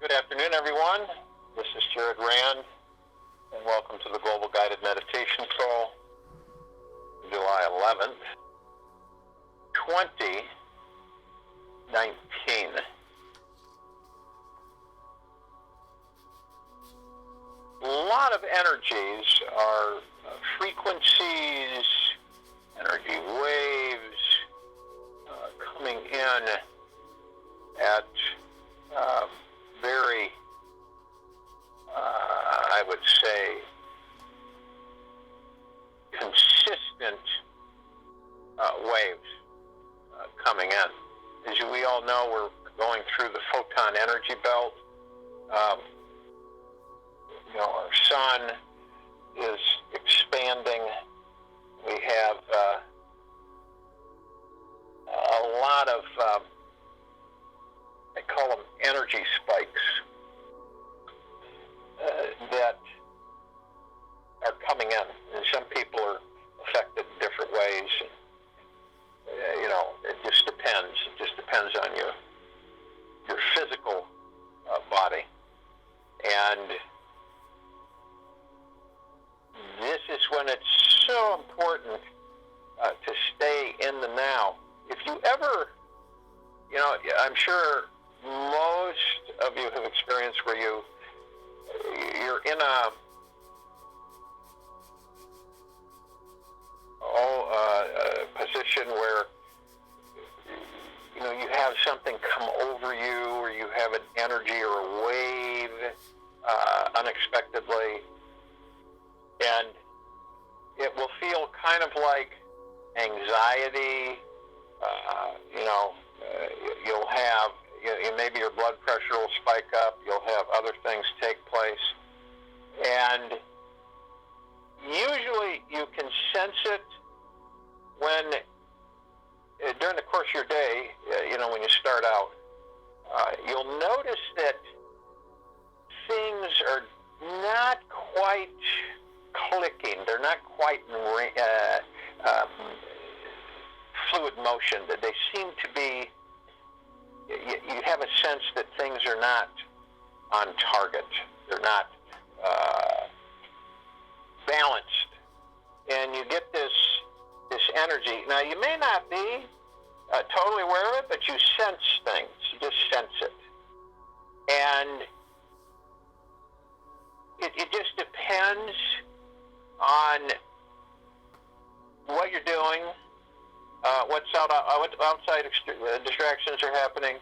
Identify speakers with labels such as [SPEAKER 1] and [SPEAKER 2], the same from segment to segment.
[SPEAKER 1] Good afternoon, everyone. This is Jared Rand, and welcome to the Global Guided Meditation Call, July 11th, 2019. A lot of energies are frequencies, energy waves coming in at very, I would say, consistent waves coming in. As we all know, we're going through the photon energy belt. Our sun is expanding. We have a lot of I call them energy spikes that are coming in, and some people are affected in different ways. It just depends. It just depends on your physical body, and this is when it's so important to stay in the now. If you ever, I'm sure most of you have experienced where you're in a position where you have something come over you, or you have an energy or a wave unexpectedly, and it will feel kind of like anxiety. You'll have, maybe your blood pressure will spike up. You'll have other things take place. And usually you can sense it when, during the course of your day, when you start out, you'll notice that things are not quite clicking. They're not quite fluid motion. That they seem to be, you have a sense that things are not on target. They're not balanced. And you get this energy. Now, you may not be totally aware of it, but you sense things. You just sense it. And it just depends on what you're doing, what outside distractions are happening,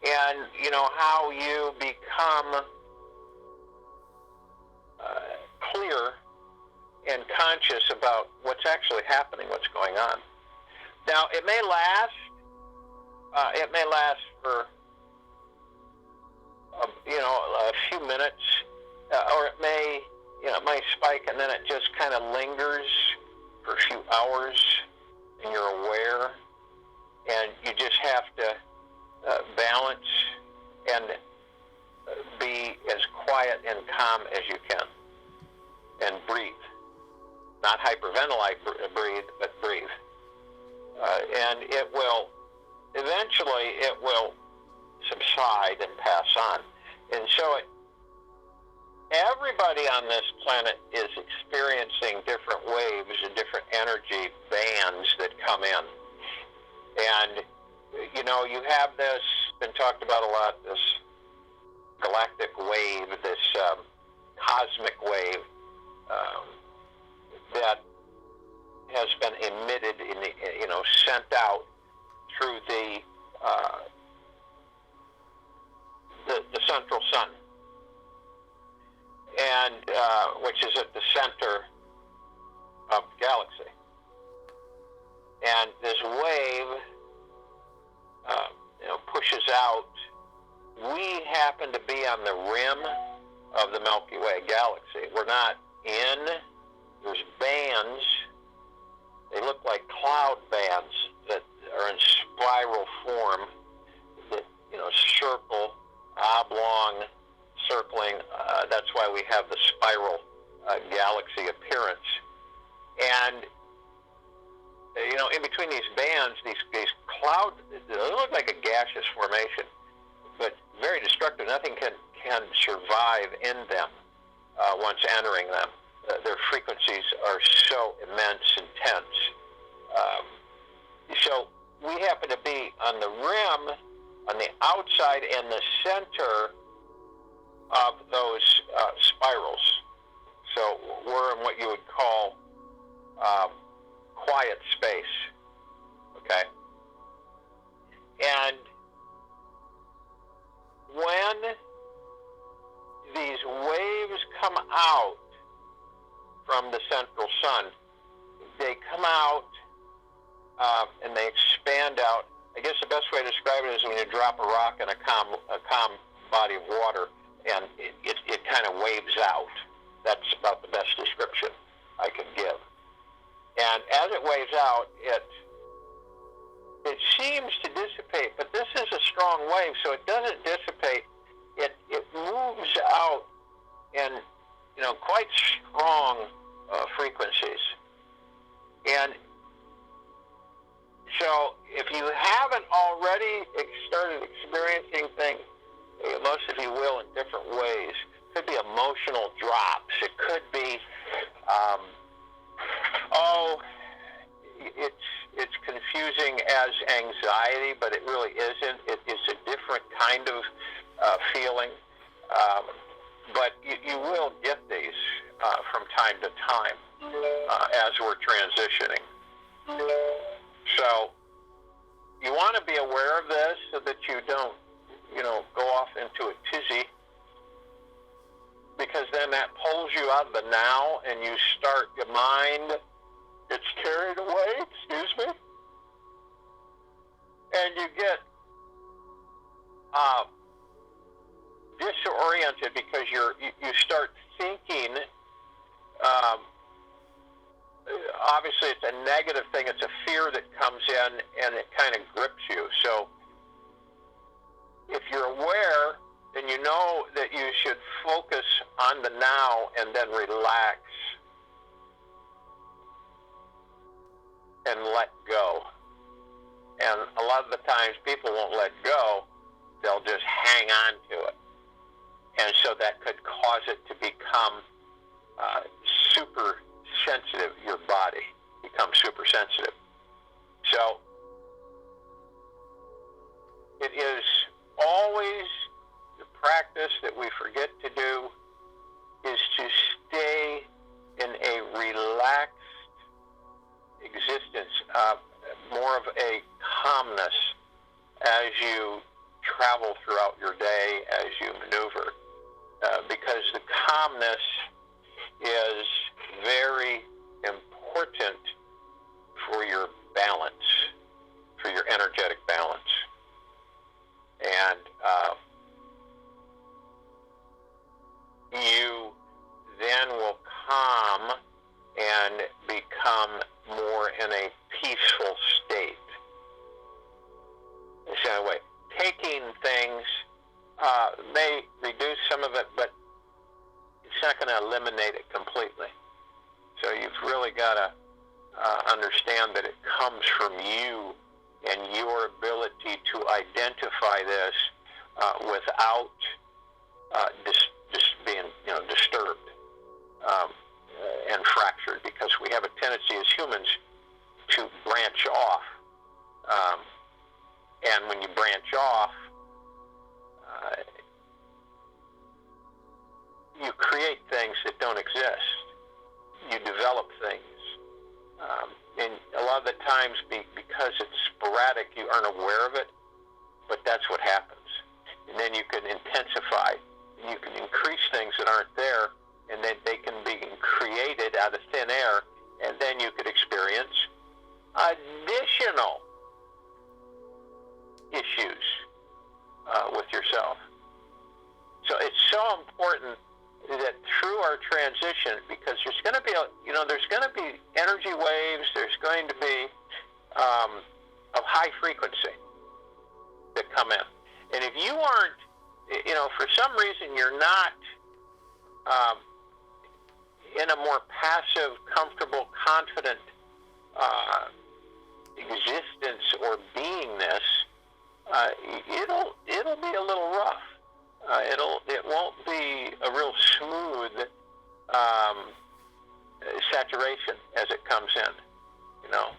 [SPEAKER 1] and how you become clear and conscious about what's actually happening, what's going on. Now, it may last for a few minutes, or it may spike, and then it just kind of lingers for a few hours, and you're aware, and you just have to balance and be as quiet and calm as you can, and breathe. Not hyperventilate, breathe, but breathe. And eventually it will subside and pass on. And so everybody on this planet is experiencing different waves and different energy bands that come in. And, you have this, been talked about a lot, this galactic wave, this cosmic wave that has been emitted, sent out through the central sun, and which is at the center of the galaxy. And this wave, pushes out. We happen to be on the rim of the Milky Way galaxy. We're not in. There's bands. They look like cloud bands that are in spiral form that, circle, oblong, circling. That's why we have the spiral galaxy appearance. And in between these bands, these clouds, they look like a gaseous formation, but very destructive. Nothing can can survive in them once entering them. Their frequencies are so immense, intense. So we happen to be on the rim, on the outside and the center of those spirals. So we're in what you would call quiet space, okay? And when these waves come out from the central sun, they come out and they expand out. I guess the best way to describe it is when you drop a rock in a calm body of water, and it kind of waves out. That's about the best description I can give. And as it waves out, it seems to dissipate, but this is a strong wave, so it doesn't dissipate. It moves out in quite strong frequencies. And so if you haven't already started experiencing things, most of you will in different ways. It could be emotional drops. It could be, it's confusing as anxiety, but it really isn't. It's a different kind of feeling. But you will get these from time to time as we're transitioning. So you want to be aware of this so that you don't, go off into a tizzy, because then that pulls you out of the now and you start, your mind gets carried away, and you get disoriented because you start thinking, obviously it's a negative thing, it's a fear that comes in and it kind of grips you. So if you're aware, then you know that you should focus on the now and then relax and let go. And a lot of the times people won't let go, they'll just hang on to it. And so that could cause it to become super sensitive, your body becomes super sensitive. So it is always the practice that we forget to do is to stay in a relaxed existence, more of a calmness as you travel throughout your day, as you maneuver, because the calmness is very important for your balance, for your energetic balance. And you then will calm and become more in a peaceful state. So anyway, taking things may reduce some of it, but it's not going to eliminate it completely. So you've really got to understand that it comes from you and your ability to identify this without just being disturbed and fractured, because we have a tendency as humans to branch off. And when you branch off, you create things that don't exist. You develop things. And a lot of the times, because it's sporadic, you aren't aware of it, but that's what happens. And then you can intensify. You can increase things that aren't there, and then they can be created out of thin air, and then you could experience additional issues with yourself. So it's so important that through our transition, because there's going to be there's going to be energy waves, there's going to be of high frequency that come in. And if you aren't, for some reason you're not in a more passive, comfortable, confident existence or beingness, it'll be a little rough. It won't comes in, you know.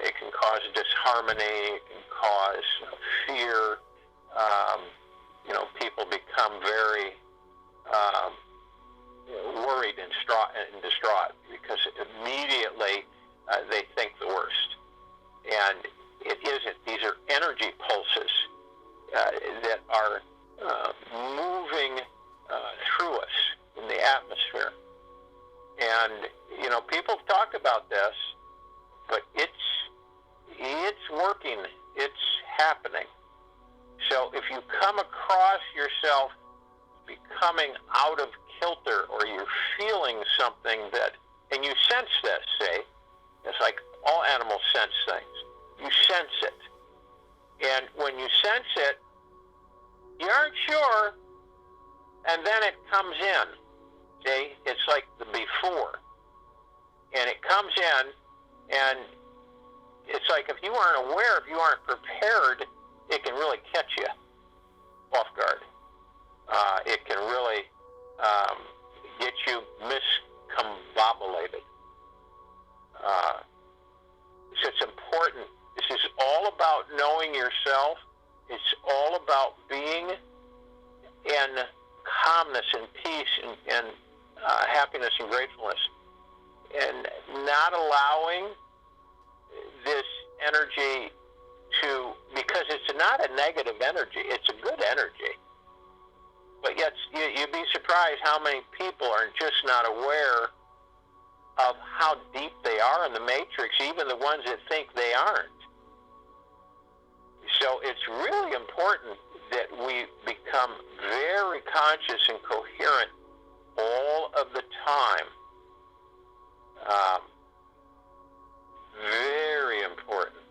[SPEAKER 1] It can cause disharmony, it can cause fear. You know, people become very worried and distraught because immediately they think the worst. And it isn't. These are energy pulses that are moving through us in the atmosphere. And, you know, people talk about this, but it's working. It's happening. So if you come across yourself becoming out of kilter, or you're feeling something that, and you sense this, see, it's like all animals sense things. You sense it. And when you sense it, you aren't sure, and then it comes in. See, it's like the before. And it comes in, and it's like if you aren't aware, if you aren't prepared, it can really catch you off guard. It can really get you miscombobulated. So it's important. This is all about knowing yourself. It's all about being in calmness and peace and happiness and gratefulness, and not allowing this energy to, because it's not a negative energy, it's a good energy. But yet you'd be surprised how many people are just not aware of how deep they are in the matrix, even the ones that think they aren't. So it's really important that we become very conscious and coherent all of the time. Very important.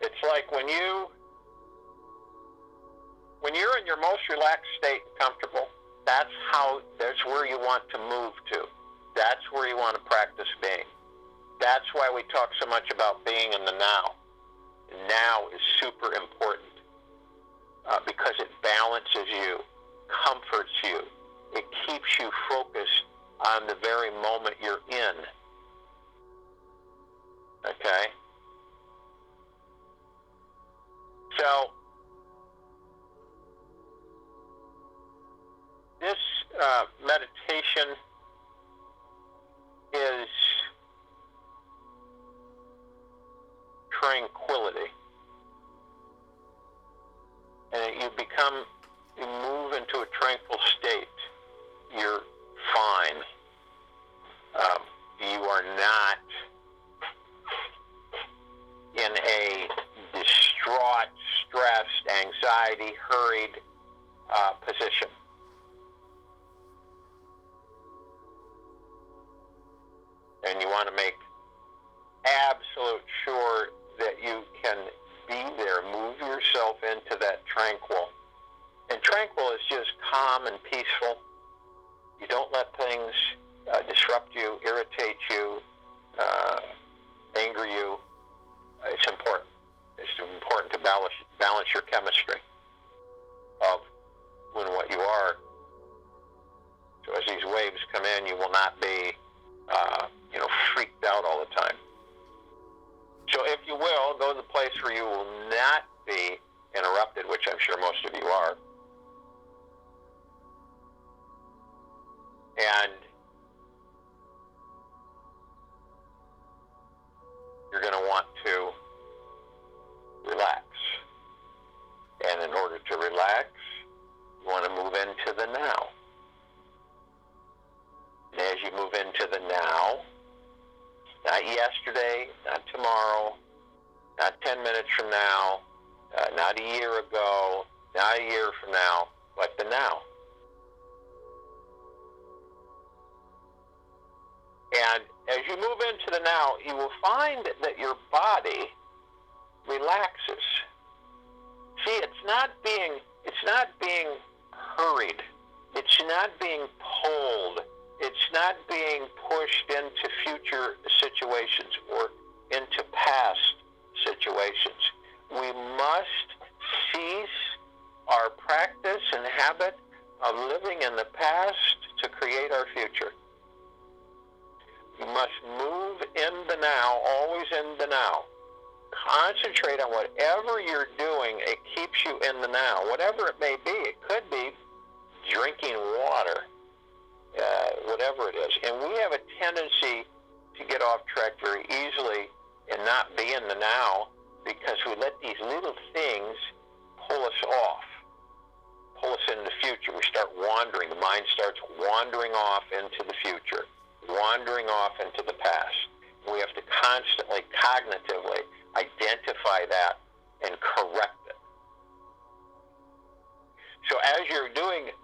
[SPEAKER 1] It's like when you're in your most relaxed state and comfortable, that's where you want to move to. That's where you want to practice being. That's why we talk so much about being in the now. Now is super important because it balances you, comforts you. It keeps you focused on the very moment you're in. Okay? So, this meditation is tranquility. And you move into a tranquil state. You're fine. You are not in a distraught, stressed, anxiety, hurried position. And you want to make absolute sure that you can be there, move yourself into that tranquil. And tranquil is just calm and peaceful. You don't let things disrupt you, irritate you, anger you. It's important. It's important to balance your chemistry of what you are. So as these waves come in, you will not be freaked out all the time. So if you will, go to the place where you will not be interrupted, which I'm sure most of you are. And you're going to want to relax. And in order to relax, you want to move into the now. And as you move into the now, not yesterday, not tomorrow, not 10 minutes from now, not a year ago, not a year from now, but the now. And as you move into the now, you will find that your body relaxes. See, it's not being hurried. It's not being pulled. It's not being pushed into future situations or into past situations. We must cease our practice and habit of living in the past to create our future. must move in the now, always in the now. Concentrate on whatever you're doing. It keeps you in the now, whatever it may be. It could be drinking water, whatever it is. And we have a tendency to get off track very easily and not be in the now because we let these little things pull us off, pull us into the future. We start wandering. The mind starts wandering off into the future, wandering off into the past. We have to constantly, cognitively identify that and correct it. So as you're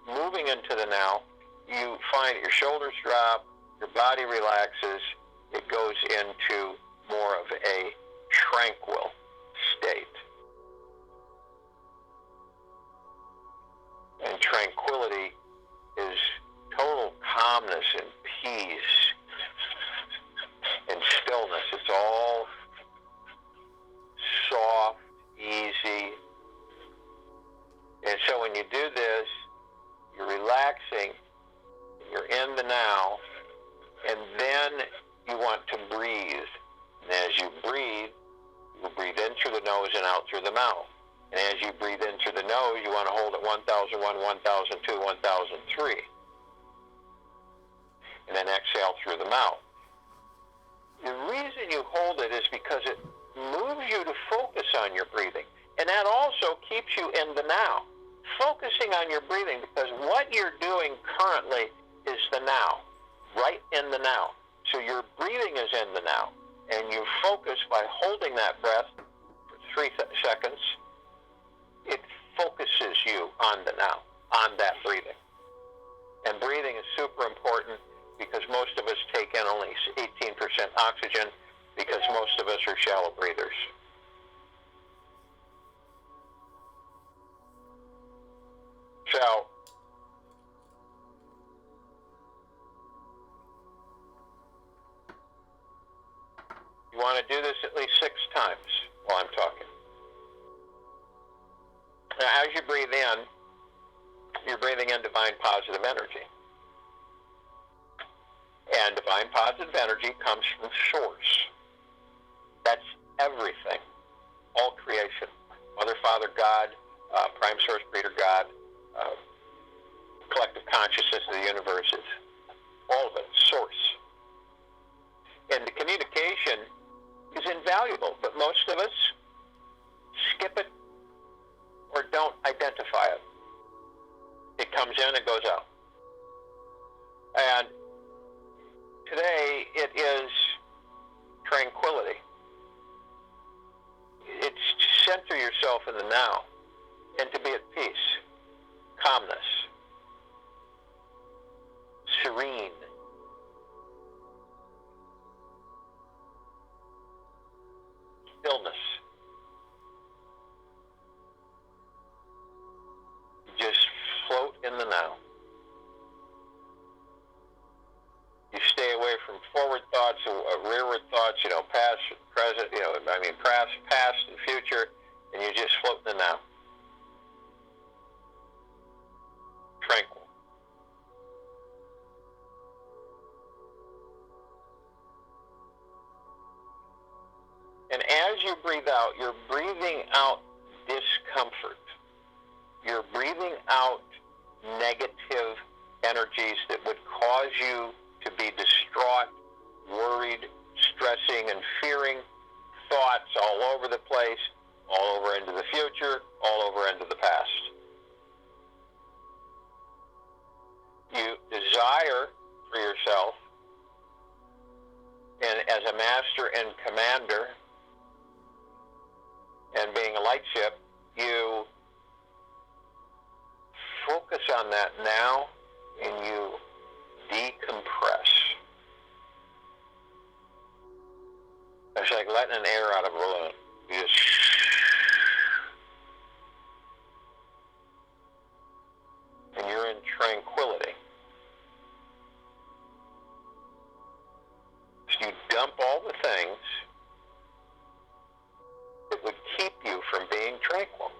[SPEAKER 1] moving into the now, you find your shoulders drop, your body relaxes, it goes into more of a tranquil state. And tranquility is total calmness and peace and stillness. It's all soft, easy. And so when you do this, you're relaxing, you're in the now, and then you want to breathe. And as you breathe in through the nose and out through the mouth. And as you breathe in through the nose, you want to hold at 1001, 1002, 1003. And then exhale through the mouth. The reason you hold it is because it moves you to focus on your breathing. And that also keeps you in the now. Focusing on your breathing, because what you're doing currently is the now, right in the now. So your breathing is in the now. And you focus by holding that breath for 3 seconds. It focuses you on the now, on that breathing. And breathing is super important because most of us take in only 18% oxygen because most of us are shallow breathers. So, you want to do this at least 6 times while I'm talking. Now, as you breathe in, you're breathing in divine positive energy. And divine positive energy comes from source. That's everything, all creation. Mother, Father, God, Prime Source, Creator, God, collective consciousness of the universe, is all of it, source. And the communication is invaluable, but most of us skip it or don't identify it. It comes in, it goes out. And today it is tranquility. It's to center yourself in the now and to be at peace, calmness, serene. Stillness. Just float in the now. You stay away from forward thoughts, rearward thoughts, past, present, past and future, and you just float in the now. Tranquil. And as you breathe out, you're breathing out discomfort. You're breathing out negative energies that would cause you to be distraught, worried, stressing, and fearing thoughts all over the place, all over into the future, all over into the past. You desire for yourself, and as a master and commander, and being a light ship, you focus on that now, and you decompress. It's like letting an air out of a balloon. You just and you're in tranquility. So you dump all the things that would keep you from being tranquil.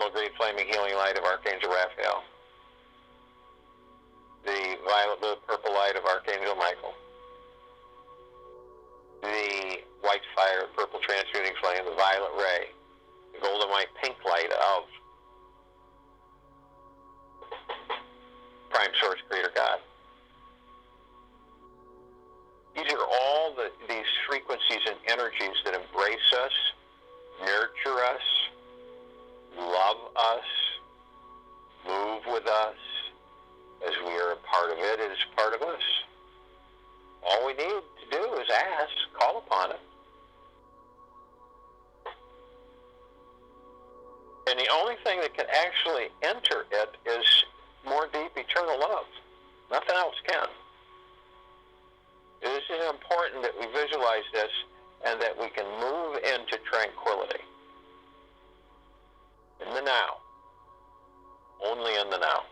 [SPEAKER 1] emerald green flaming healing light of Archangel Raphael, the violet blue purple light of Archangel Michael, the white fire purple transmuting flame, the violet ray, the golden white pink light of Prime Source Creator God. These are all these frequencies and energies that embrace us, nurture us, love us, move with us, as we are a part of it. It is part of us. All we need to do is ask, call upon it. And the only thing that can actually enter it is more deep eternal love. Nothing else can. It is important that we visualize this and that we can move into tranquility. In the now. Only in the now.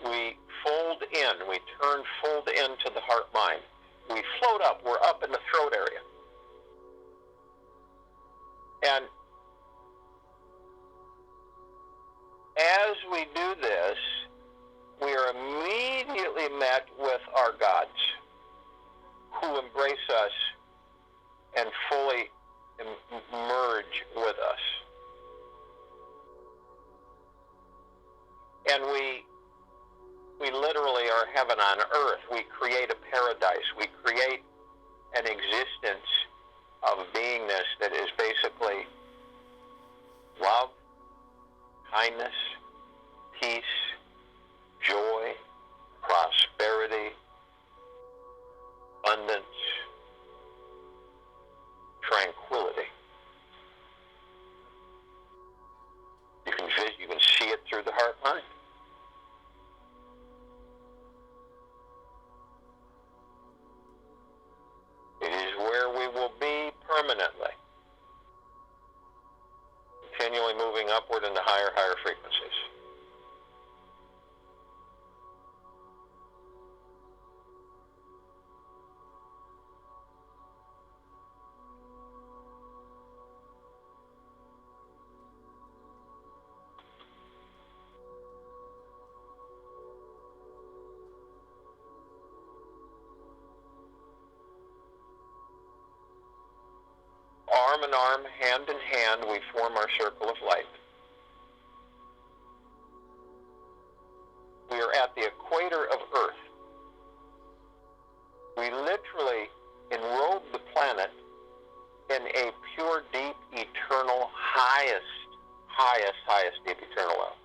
[SPEAKER 1] We fold in, we turn fold into the heart mind. We float up, we're up in the throat area. And as we do this, we are immediately met with our gods who embrace us and fully merge with us. And we literally are heaven on earth. We create a paradise. We create an existence of beingness that is basically love, kindness, peace, joy, prosperity, abundance, tranquility. You can see it through the heart mind. It is where we will be permanently, continually moving upward into higher frequencies. Arm in arm, hand in hand, we form our circle of light. We are at the equator of Earth. We literally enrobe the planet in a pure, deep, eternal, highest deep eternal love.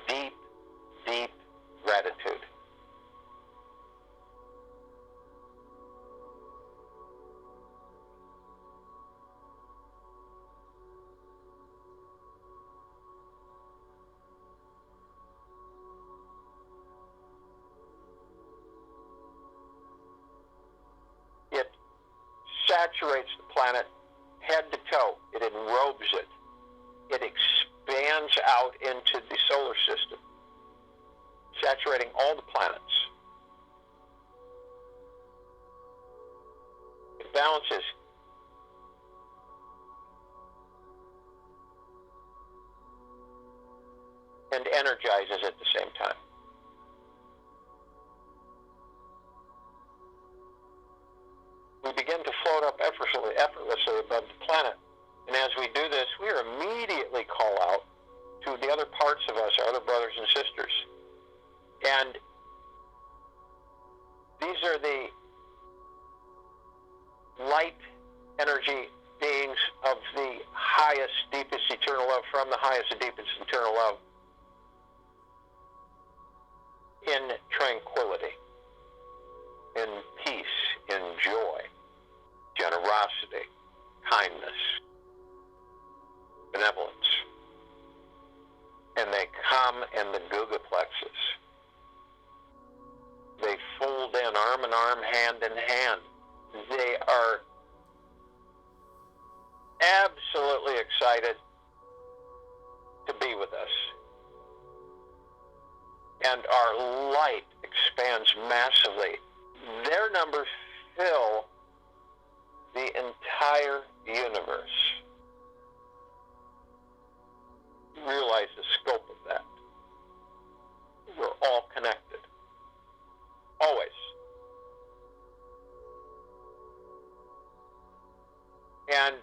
[SPEAKER 1] Deep, deep gratitude. It saturates the planet head to toe. It enrobes it. It expands out into the solar system, saturating all the planets. It balances. And energizes at the same time. We begin to float up effortlessly above the planet. And as we do this, we are immediately call out to the other parts of us, our other brothers and sisters. And these are the light energy beings of the highest, deepest eternal love, from the highest and deepest eternal love, in tranquility, in peace, in joy, generosity, kindness, benevolence. And they come in the Guga plexus. They fold in arm in arm, hand in hand. They are absolutely excited to be with us. And our light expands massively. Their numbers fill the entire universe. Realize the scope of that. We're all connected. Always. And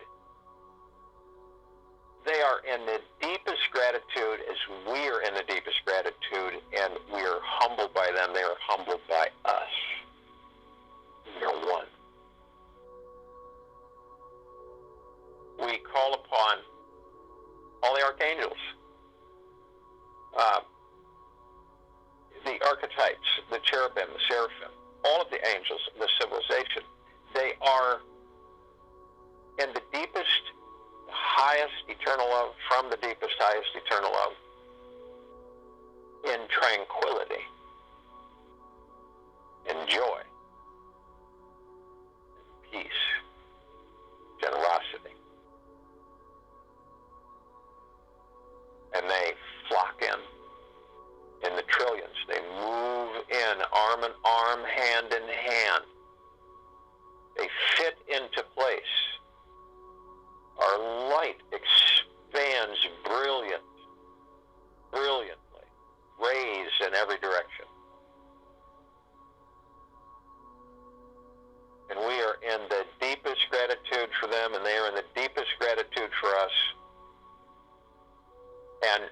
[SPEAKER 1] they are in the deepest gratitude as we are in the deepest gratitude, and we are humbled by them. They are humbled by us. We are one. We call upon all the archangels, the archetypes, the cherubim, the seraphim, all of the angels, the civilization. They are in the deepest, highest eternal love, from the deepest, highest eternal love, in tranquility, in joy, in peace, generosity. And they flock in the trillions. They move in arm in arm, hand in hand. They fit into place. Our light expands brilliantly, rays in every direction. And we are in the deepest gratitude for them, and they are in the deepest gratitude for us. And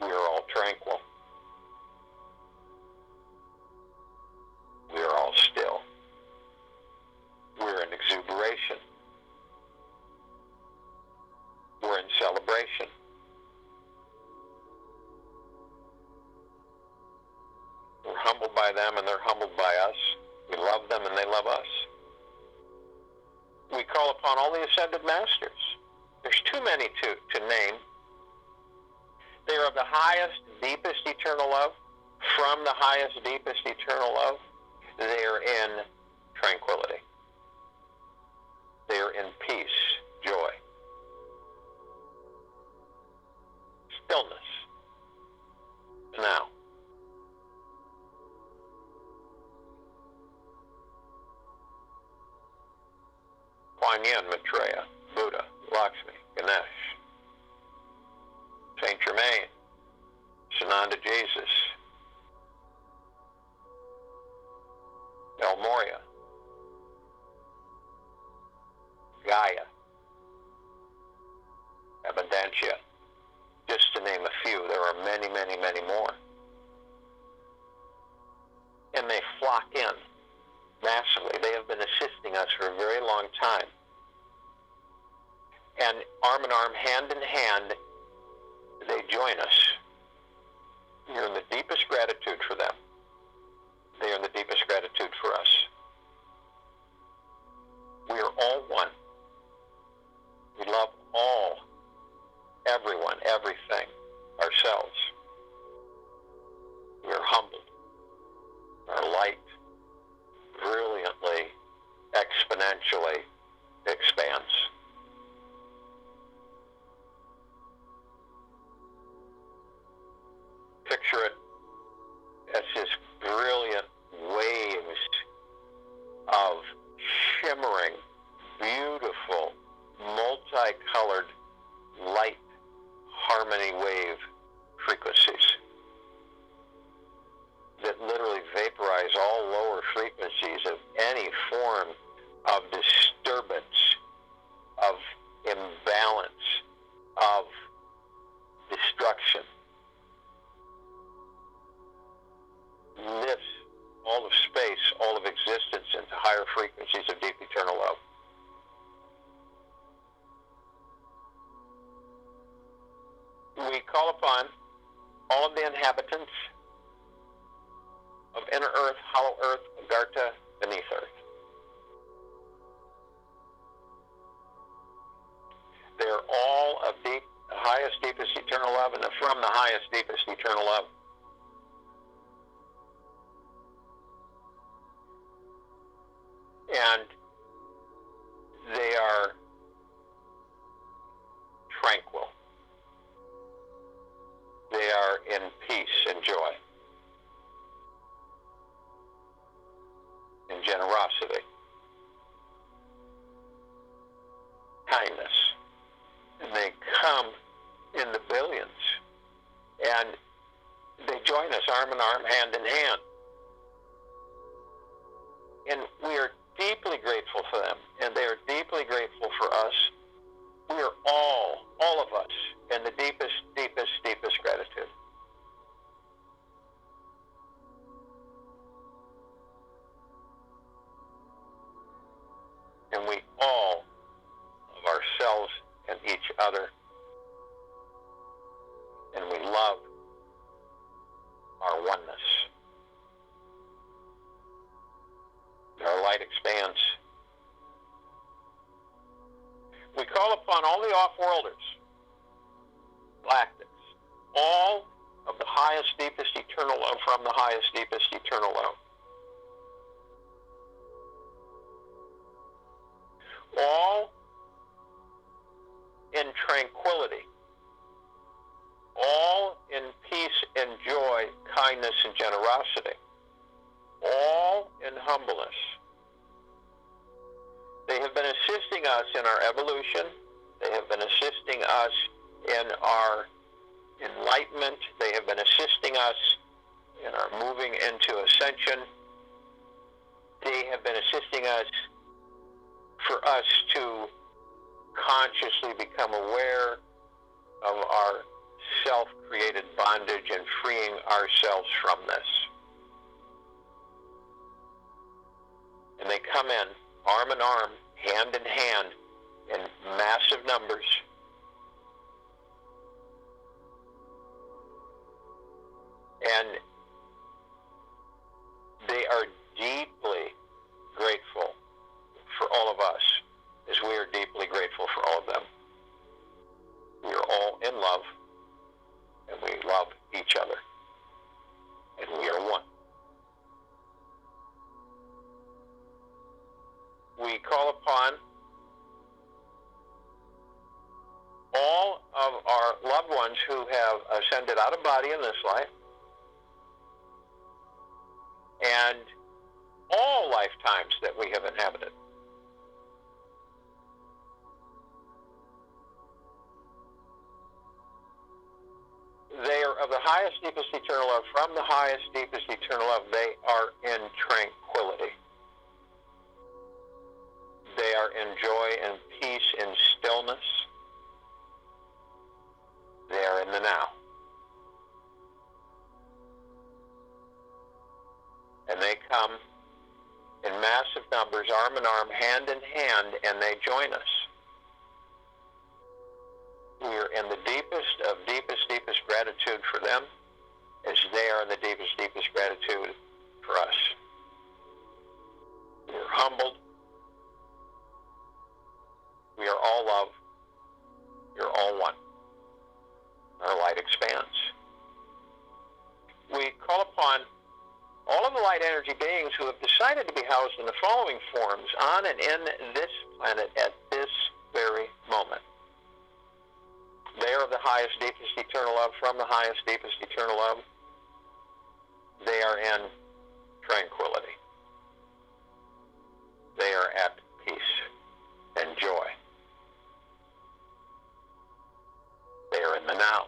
[SPEAKER 1] we are all tranquil. We are all still. We're in exuberation. We're in celebration. We're humbled by them, and they're humbled by us. We love them, and they love us. We call upon all the ascended masters. There's too many to name. They are of the highest, deepest eternal love. From the highest, deepest eternal love, they are in tranquility. They are in peace, joy, stillness. Now, Kuan Yin, Maitreya, Buddha, Lakshmi, Ganesh, Saint Germain, Sananda Jesus, El Moria, Gaia, Abundantia, just to name a few. There are many, many, many more. And they flock in massively. They have been assisting us for a very long time. And arm in arm, hand in hand, they join us. We're in the deepest gratitude for them. They are in the deepest gratitude for us. We are all one. We love all, everyone, everything, ourselves. We are humbled. Our light brilliantly, exponentially expands. Picture it as this brilliant waves of shimmering, beautiful, multicolored light harmony wave frequencies that literally vaporize all lower frequencies of any form of disturbance, of imbalance, of destruction. Lifts all of space, all of existence into higher frequencies of deep eternal love. We call upon all of the inhabitants of inner earth, hollow earth, Agartha, beneath earth. They're all of the highest, deepest eternal love, and from the highest, deepest eternal love. And they are tranquil. They are in peace and joy, in generosity, They join us arm in arm, hand in hand. And we are deeply grateful for them, and they are deeply grateful for us. We are all of us, in the deepest, deepest, deepest gratitude. And we all love ourselves and each other. And we love our oneness. Our light expands. We call upon all the off-worlders, galactics, all of the highest, deepest, eternal love from the highest, deepest, eternal love. All in tranquility, all in peace and joy, kindness and generosity, all in humbleness. They have been assisting us in our evolution. They have been assisting us in our enlightenment. They have been assisting us in our moving into ascension. They have been assisting us for us to consciously become aware of our self-created bondage and freeing ourselves from this. And they come in arm in arm, hand in hand, in massive numbers. And they are deeply grateful for all of us, as we are deeply grateful for all of them. We are all in love, and we love each other, and we are one. We call upon all of our loved ones who have ascended out of body in this life, and all lifetimes that we have inhabited. They are of the highest, deepest, eternal love. From the highest, deepest, eternal love, they are in tranquility. They are in joy and peace and stillness. They are in the now. And they come in massive numbers, arm in arm, hand in hand, and they join us. We are in the deepest of deepest, deepest gratitude for them, as they are in the deepest, deepest gratitude for us. We are humbled. We are all love. We are all one. Our light expands. We call upon all of the light energy beings who have decided to be housed in the following forms on and in this planet at this very moment. They are of the highest, deepest, eternal love from the highest, deepest, eternal love. They are in tranquility. They are at peace and joy. They are in the now.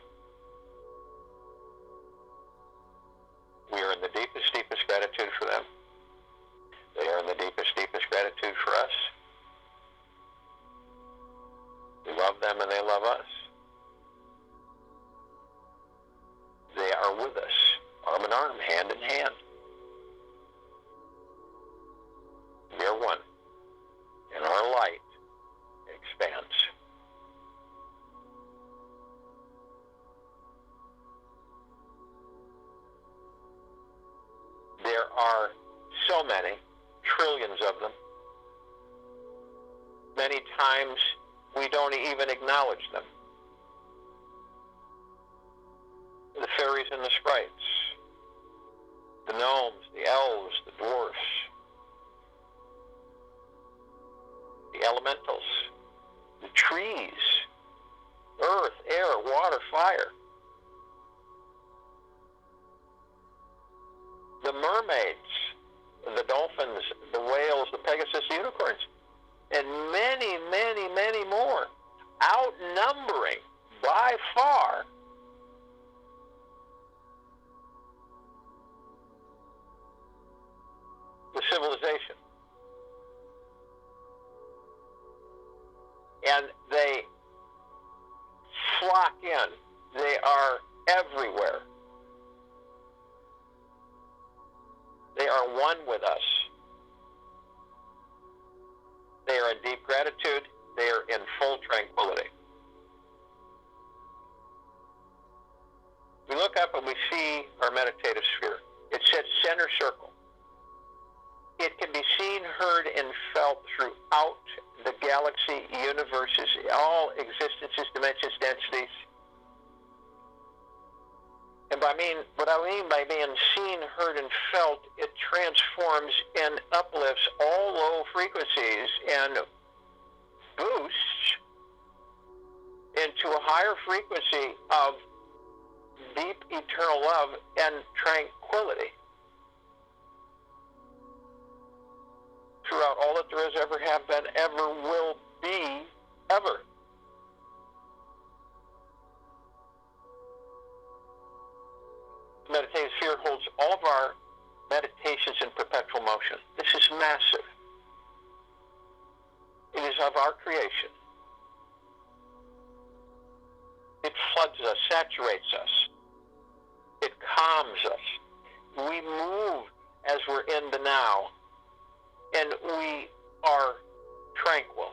[SPEAKER 1] We are in the deepest, deepest gratitude for them. They are in the deepest, deepest gratitude for us. We love them and they love us. They are with us, arm in arm, hand in hand. We are one, and our light expands. There are so many, trillions of them. Many times we don't even acknowledge them. The fairies and the sprites, the gnomes, the elves, the dwarfs, the elementals, the trees, earth, air, water, fire, the mermaids, the dolphins, the whales, the Pegasus, the unicorns, and many, many, many more, outnumbering by far civilization. And they flock in. They are everywhere. They are one with us. They are in deep gratitude. They are in full tranquility. We look up and we see our meditative sphere. It says center circle. It can be seen, heard, and felt throughout the galaxy, universes, all existences, dimensions, densities. And what I mean by being seen, heard, and felt, it transforms and uplifts all low frequencies and boosts into a higher frequency of deep eternal love and tranquility throughout all that there is, ever have been, ever will be, ever. The meditative sphere holds all of our meditations in perpetual motion. This is massive. It is of our creation. It floods us, saturates us. It calms us. We move as we're in the now, and we are tranquil.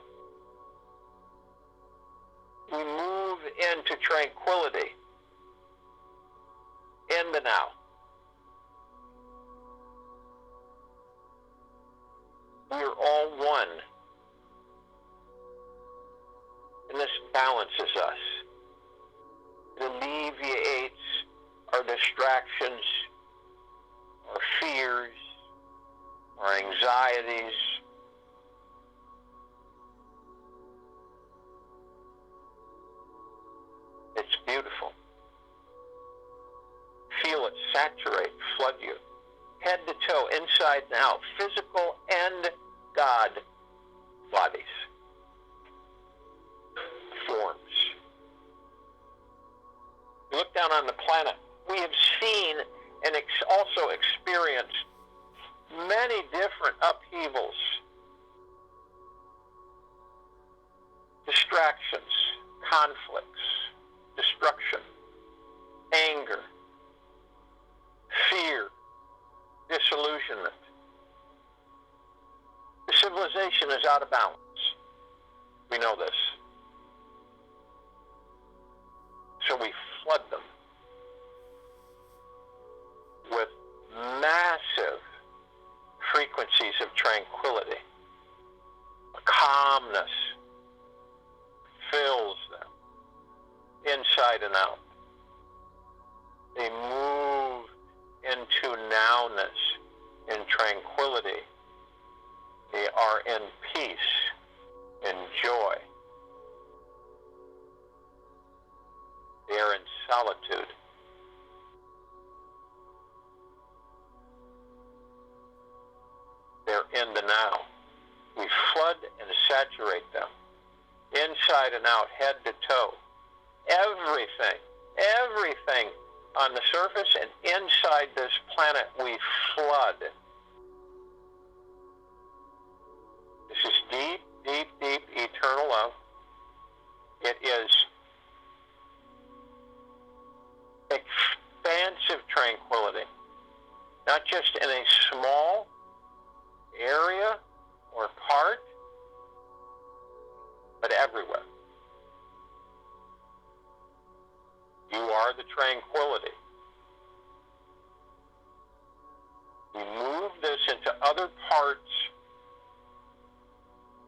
[SPEAKER 1] We move into tranquility in the now. We're all one. And this balances us. It alleviates our distractions, our fears, our anxieties. It's beautiful. Feel it saturate, flood you, head to toe, inside and out, physical and God bodies, forms. You look down on the planet, we have seen and also experienced many different upheavals, distractions, conflicts, destruction, anger, fear, disillusionment. The civilization is out of balance. We know this. So we flood them with massive frequencies of tranquility. A calmness fills them inside and out. They move into nowness, in tranquility. They are in peace, in joy. They are in solitude. They're in the now. We flood and saturate them, inside and out, head to toe. Everything on the surface and inside this planet we flood. This is deep, deep, deep eternal love. It is expansive tranquility, not just in a small area or part, but everywhere. You are the tranquility. We move this into other parts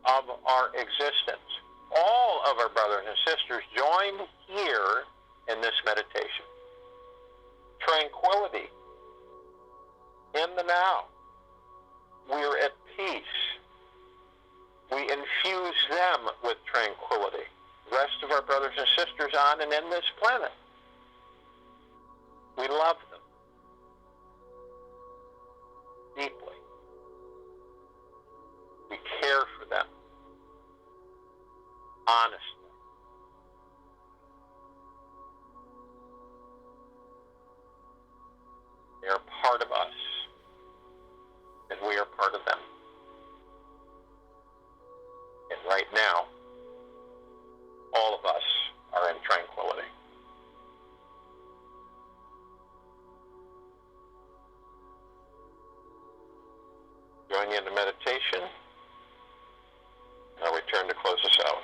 [SPEAKER 1] of our existence. All of our brothers and sisters joined here in this meditation. Tranquility in the now. We're at peace. We infuse them with tranquility. The rest of our brothers and sisters on and in this planet. We love them deeply. We care for them honestly. They are part of us, and we are part of them. join you in the meditation. I'll return to close us out.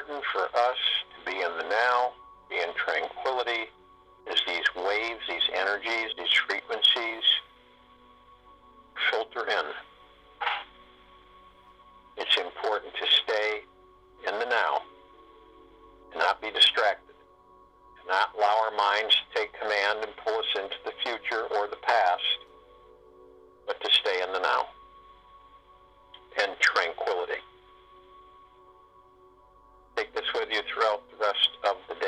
[SPEAKER 1] important for us to be in the now, be in tranquility, as these waves, these energies, these frequencies filter in. It's important to stay in the now and not be distracted, to not allow our minds to take command and pull us into the future or the past, but to stay in the now and tranquility. Take this with you throughout the rest of the day.